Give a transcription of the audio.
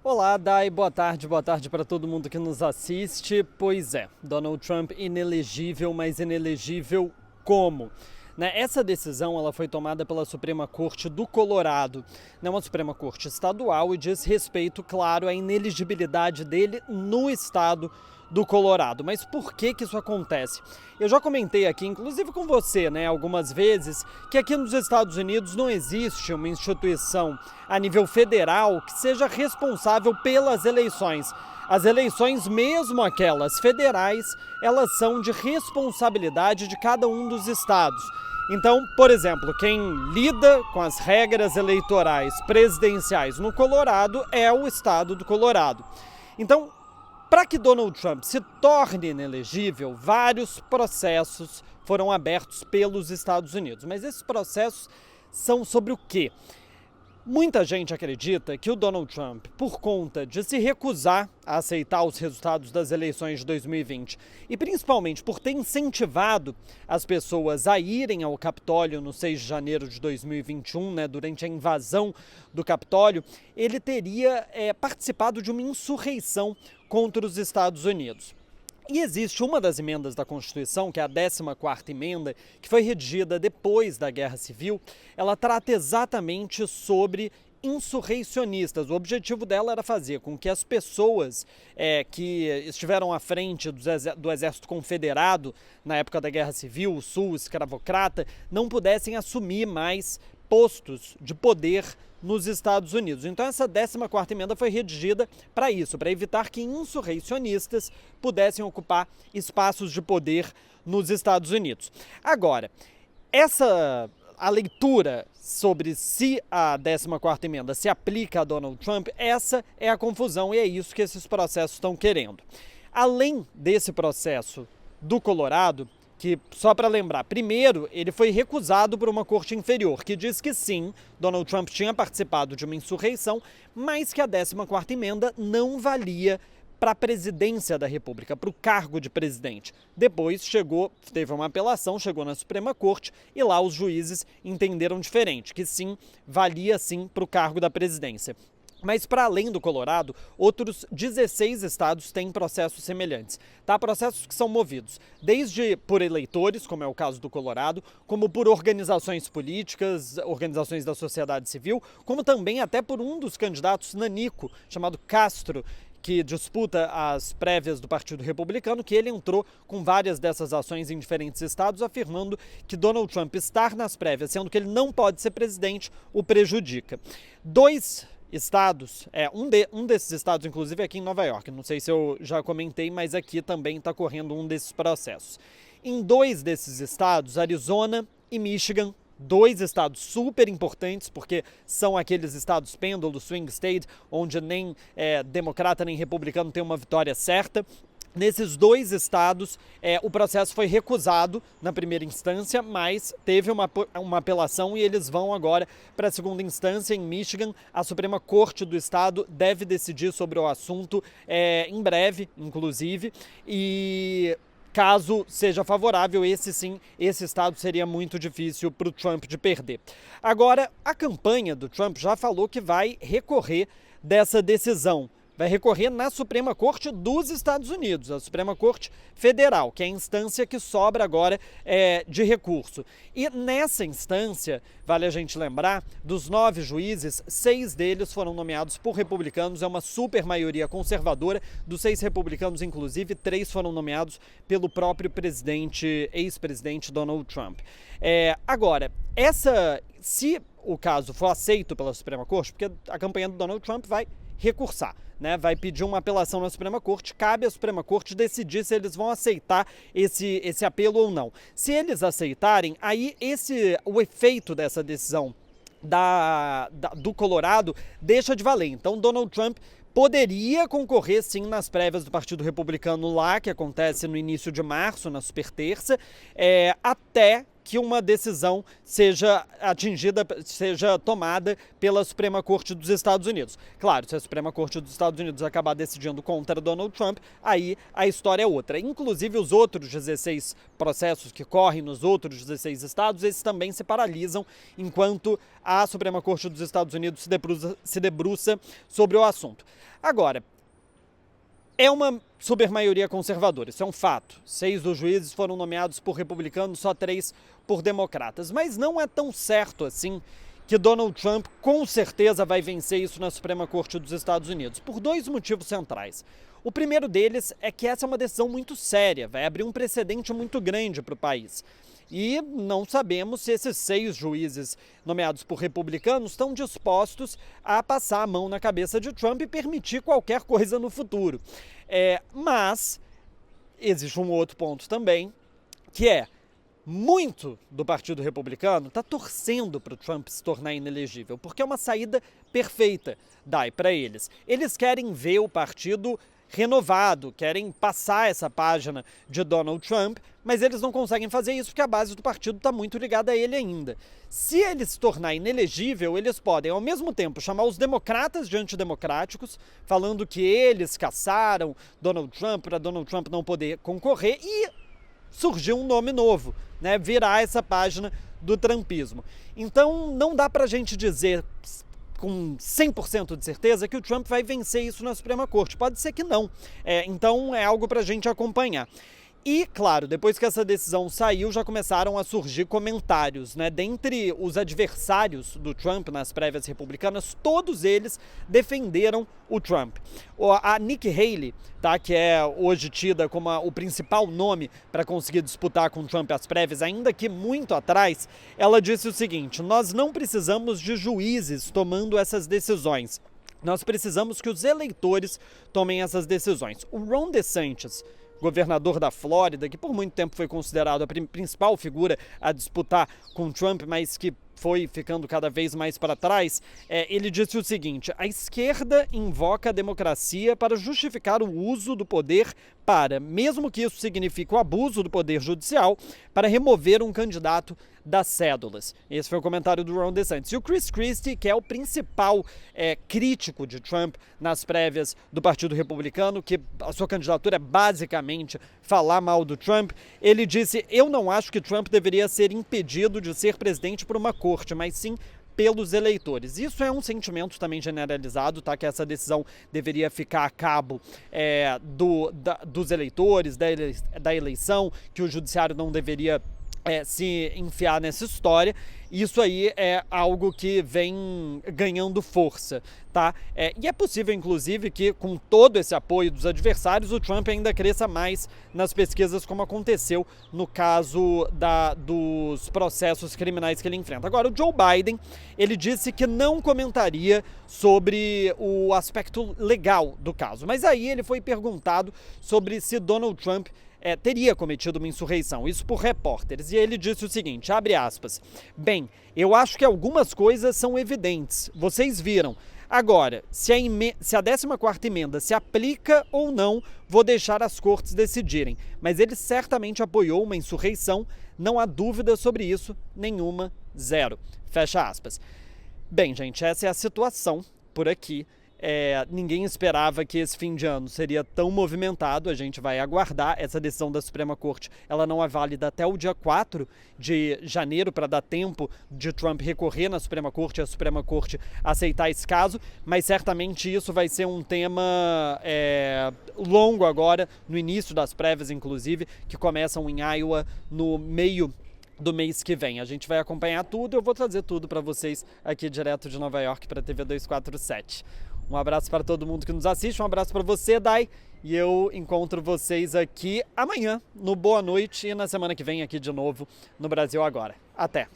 Olá, Dai, boa tarde para todo mundo que nos assiste. Pois é, Donald Trump inelegível, mas inelegível como? Essa decisão ela foi tomada pela Suprema Corte do Colorado, não uma Suprema Corte estadual, e diz respeito, claro, à inelegibilidade dele no estado do Colorado. Mas por que isso acontece? Eu já comentei aqui, inclusive com você, algumas vezes, que aqui nos Estados Unidos não existe uma instituição a nível federal que seja responsável pelas eleições. As eleições, mesmo aquelas federais, elas são de responsabilidade de cada um dos estados. Então, por exemplo, quem lida com as regras eleitorais presidenciais no Colorado é o estado do Colorado. Então, para que Donald Trump se torne inelegível, vários processos foram abertos pelos Estados Unidos. Mas esses processos são sobre o quê? Muita gente acredita que o Donald Trump, por conta de se recusar a aceitar os resultados das eleições de 2020 e principalmente por ter incentivado as pessoas a irem ao Capitólio no 6 de janeiro de 2021, durante a invasão do Capitólio, ele teria participado de uma insurreição contra os Estados Unidos. E existe uma das emendas da Constituição, que é a 14ª emenda, que foi redigida depois da Guerra Civil. Ela trata exatamente sobre insurreicionistas. O objetivo dela era fazer com que as pessoas que estiveram à frente do Exército Confederado na época da Guerra Civil, o Sul escravocrata, não pudessem assumir mais postos de poder nos Estados Unidos. Então essa 14ª emenda foi redigida para isso, para evitar que insurreicionistas pudessem ocupar espaços de poder nos Estados Unidos. Agora, a leitura sobre se a 14ª emenda se aplica a Donald Trump, essa é a confusão e é isso que esses processos estão querendo. Além desse processo do Colorado, que, só para lembrar, primeiro ele foi recusado por uma corte inferior, que diz que sim, Donald Trump tinha participado de uma insurreição, mas que a 14ª emenda não valia para a presidência da República, para o cargo de presidente. Depois teve uma apelação, chegou na Suprema Corte e lá os juízes entenderam diferente, que sim, valia sim para o cargo da presidência. Mas, para além do Colorado, outros 16 estados têm processos semelhantes. Processos que são movidos desde por eleitores, como é o caso do Colorado, como por organizações políticas, organizações da sociedade civil, como também até por um dos candidatos nanico, chamado Castro, que disputa as prévias do Partido Republicano, que ele entrou com várias dessas ações em diferentes estados, afirmando que Donald Trump estar nas prévias, sendo que ele não pode ser presidente, o prejudica. Dois estados, um desses estados, inclusive, aqui em Nova York. Não sei se eu já comentei, mas aqui também está correndo um desses processos. Em dois desses estados, Arizona e Michigan, dois estados super importantes, porque são aqueles estados pêndulo, swing state, onde nem democrata nem republicano tem uma vitória certa. Nesses dois estados, o processo foi recusado na primeira instância, mas teve uma apelação e eles vão agora para a segunda instância em Michigan. A Suprema Corte do estado deve decidir sobre o assunto em breve, inclusive, e caso seja favorável, esse estado seria muito difícil para o Trump de perder. Agora, a campanha do Trump já falou que vai recorrer dessa decisão. Vai recorrer na Suprema Corte dos Estados Unidos, a Suprema Corte Federal, que é a instância que sobra agora de recurso. E nessa instância, vale a gente lembrar, dos 9 juízes, 6 deles foram nomeados por republicanos, é uma super maioria conservadora. Dos 6 republicanos, inclusive, 3 foram nomeados pelo próprio ex-presidente Donald Trump. Agora, se o caso for aceito pela Suprema Corte, porque a campanha do Donald Trump vai recursar, vai pedir uma apelação na Suprema Corte, cabe à Suprema Corte decidir se eles vão aceitar esse apelo ou não. Se eles aceitarem, aí o efeito dessa decisão do Colorado deixa de valer. Então, Donald Trump poderia concorrer, sim, nas prévias do Partido Republicano lá, que acontece no início de março, na superterça, até que uma decisão seja tomada pela Suprema Corte dos Estados Unidos. Claro, se a Suprema Corte dos Estados Unidos acabar decidindo contra Donald Trump, aí a história é outra. Inclusive, os outros 16 processos que correm nos outros 16 estados, esses também se paralisam enquanto a Suprema Corte dos Estados Unidos se debruça sobre o assunto. Agora, é uma supermaioria conservadora, isso é um fato. 6 dos juízes foram nomeados por republicanos, só 3 por democratas. Mas não é tão certo assim que Donald Trump com certeza vai vencer isso na Suprema Corte dos Estados Unidos, por 2 motivos centrais. O primeiro deles é que essa é uma decisão muito séria, vai abrir um precedente muito grande para o país. E não sabemos se esses 6 juízes nomeados por republicanos estão dispostos a passar a mão na cabeça de Trump e permitir qualquer coisa no futuro. Mas existe um outro ponto também, que é muito do Partido Republicano está torcendo para o Trump se tornar inelegível, porque é uma saída perfeita, para eles. Eles querem ver o partido renovado, querem passar essa página de Donald Trump, mas eles não conseguem fazer isso porque a base do partido está muito ligada a ele ainda. Se ele se tornar inelegível, eles podem, ao mesmo tempo, chamar os democratas de antidemocráticos, falando que eles caçaram Donald Trump para Donald Trump não poder concorrer e surgir um nome novo, né? Virar essa página do trumpismo. Então, não dá pra gente dizer com 100% de certeza que o Trump vai vencer isso na Suprema Corte. Pode ser que não. Então, é algo pra gente acompanhar. E, claro, depois que essa decisão saiu, já começaram a surgir comentários, né? Dentre os adversários do Trump nas prévias republicanas, todos eles defenderam o Trump. A Nikki Haley, que é hoje tida como o principal nome para conseguir disputar com o Trump as prévias, ainda que muito atrás, ela disse o seguinte: nós não precisamos de juízes tomando essas decisões. Nós precisamos que os eleitores tomem essas decisões. O Ron DeSantis, governador da Flórida, que por muito tempo foi considerado a principal figura a disputar com Trump, mas que foi ficando cada vez mais para trás, ele disse o seguinte: a esquerda invoca a democracia para justificar o uso do poder para, mesmo que isso signifique o abuso do poder judicial, para remover um candidato das cédulas. Esse foi o comentário do Ron DeSantis. E o Chris Christie, que é o principal crítico de Trump nas prévias do Partido Republicano, que a sua candidatura é basicamente falar mal do Trump, ele disse: eu não acho que Trump deveria ser impedido de ser presidente por uma corte, mas sim pelos eleitores. Isso é um sentimento também generalizado, que essa decisão deveria ficar a cabo dos eleitores, da eleição, que o judiciário não deveria se enfiar nessa história. Isso aí é algo que vem ganhando força, e é possível, inclusive, que com todo esse apoio dos adversários, o Trump ainda cresça mais nas pesquisas, como aconteceu no caso dos processos criminais que ele enfrenta. Agora, o Joe Biden, ele disse que não comentaria sobre o aspecto legal do caso, mas aí ele foi perguntado sobre se Donald Trump teria cometido uma insurreição, isso por repórteres, e ele disse o seguinte, abre aspas: bem, eu acho que algumas coisas são evidentes, vocês viram. Agora, se a 14ª emenda se aplica ou não, vou deixar as cortes decidirem, mas ele certamente apoiou uma insurreição, não há dúvida sobre isso, nenhuma, zero. Fecha aspas. Bem, gente, essa é a situação por aqui. Ninguém esperava que esse fim de ano seria tão movimentado, a gente vai aguardar. Essa decisão da Suprema Corte, ela não é válida até o dia 4 de janeiro, para dar tempo de Trump recorrer na Suprema Corte e a Suprema Corte aceitar esse caso, mas certamente isso vai ser um tema longo agora, no início das prévias, inclusive, que começam em Iowa no meio do mês que vem. A gente vai acompanhar tudo, eu vou trazer tudo para vocês aqui direto de Nova York para a TV 247. Um abraço para todo mundo que nos assiste, um abraço para você, Dai, e eu encontro vocês aqui amanhã no Boa Noite e na semana que vem aqui de novo no Brasil Agora. Até!